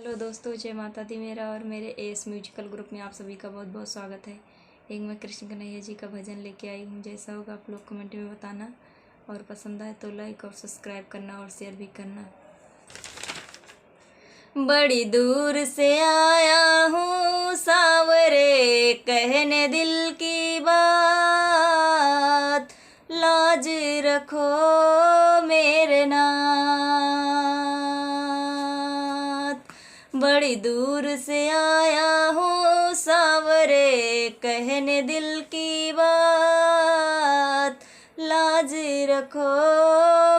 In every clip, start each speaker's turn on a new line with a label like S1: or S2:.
S1: Hello दोस्तों, जय माता दी। मेरा और मेरे एस म्यूजिकल ग्रुप में आप सभी का बहुत बहुत स्वागत है। एक मैं कृष्ण कन्हैया जी का भजन लेके आई हूँ। जैसा होगा आप लोग कमेंट में बताना, और पसंद आए तो लाइक और सब्सक्राइब करना और शेयर भी करना। बड़ी दूर से आया हूँ सावरे, कहने दिल की बात, लाज रखो मेरे नाथ। बड़ी दूर से आया हूँ सावरे, कहने दिल की बात, लाज रखो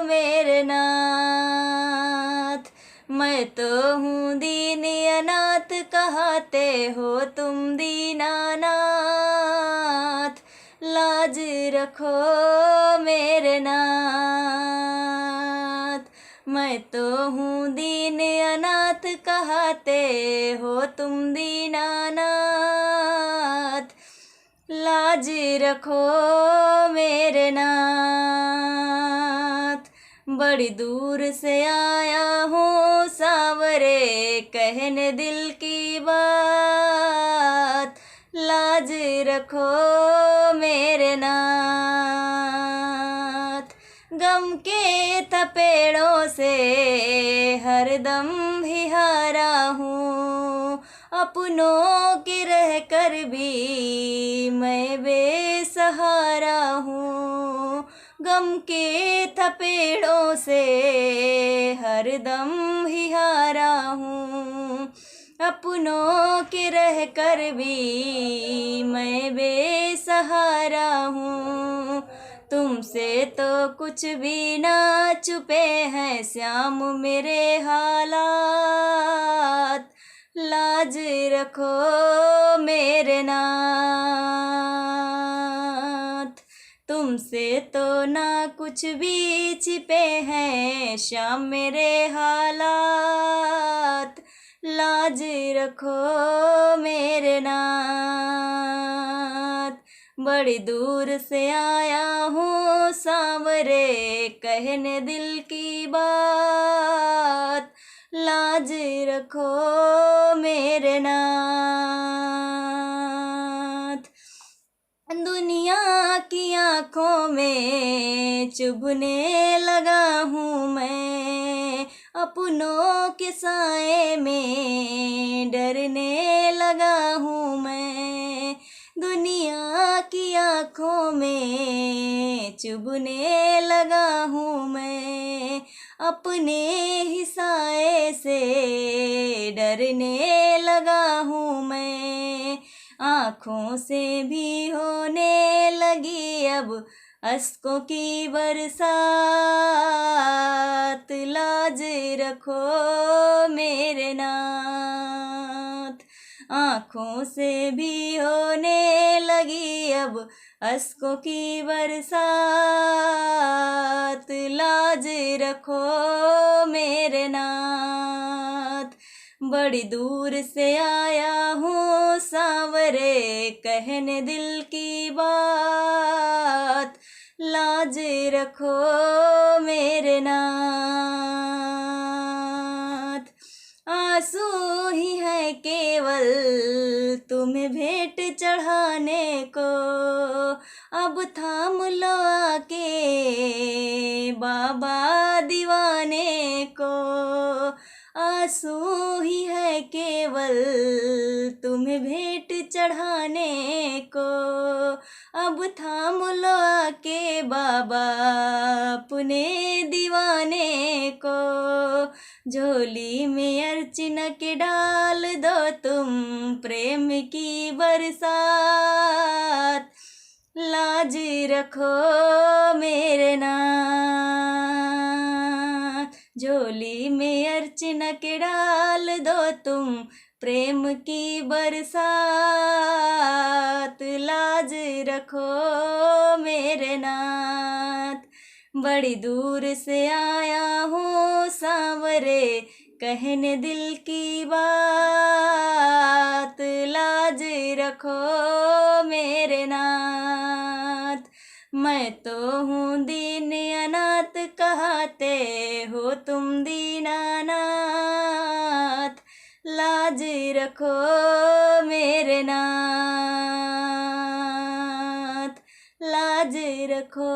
S1: मेरे नाथ। मैं तो हूँ दीन अनाथ, कहते हो तुम दीनानाथ, लाज रखो मेरे नाथ। मैं तो हूँ दीन अनाथ, कहते हो तुम दीनानाथ, लाज रखो मेरे नाथ। बड़ी दूर से आया हूँ सावरे, कहने दिल की बात, लाज रखो मेरे नाथ। गम के थपेड़ों से हरदम ही हारा हूँ, अपनों के रह कर भी मैं बेसहारा हूँ। गम के थपेड़ों से हरदम ही हारा हूँ, अपनों के रह कर भी मैं बेसहारा हूँ। तुमसे तो कुछ भी ना छुपे हैं श्याम मेरे हालात, लाज रखो मेरे नाथ। तुमसे तो ना कुछ भी छिपे हैं श्याम मेरे हालात, लाज रखो मेरे नाथ। बड़ी दूर से आया हूँ सांवरे, कहने दिल की बात, लाज रखो मेरे नाथ। दुनिया की आँखों में चुभने लगा हूँ मैं, अपनों के साए में डरने लगा हूँ मैं। दुनिया की आँखों में चुभने लगा हूँ मैं, अपने ही साए से डरने लगा हूँ मैं। आँखों से भी होने लगी अब अश्कों की बरसात, लाज रखो मेरे नाथ। आँखों से भी होने लगी अब अश्कों की बरसात, लाज रखो मेरे नाथ। बड़ी दूर से आया हूँ सांवरे, कहने दिल की बात, लाज रखो मेरे नाथ। आंसू ही है केवल तुम्हें भेंट चढ़ाने को, अब थाम लो आके बाबा दीवाने को। आंसू ही है केवल तुम्हें भेंट चढ़ाने को, अब थाम लो आके बाबा अपने दीवाने को। झोली में अर्चना के डाल दो तुम प्रेम की बरसात, लाज रखो मेरे नाथ। झोली में अर्चना के डाल दो तुम प्रेम की बरसात, लाज रखो मेरे नाथ। बड़ी दूर से आया हूँ सांवरे, कहने दिल की बात, लाज रखो मेरे नाथ। मैं तो हूँ दीन अनाथ, कहते हो तुम दीनानाथ, लाज रखो मेरे नाथ, लाज रखो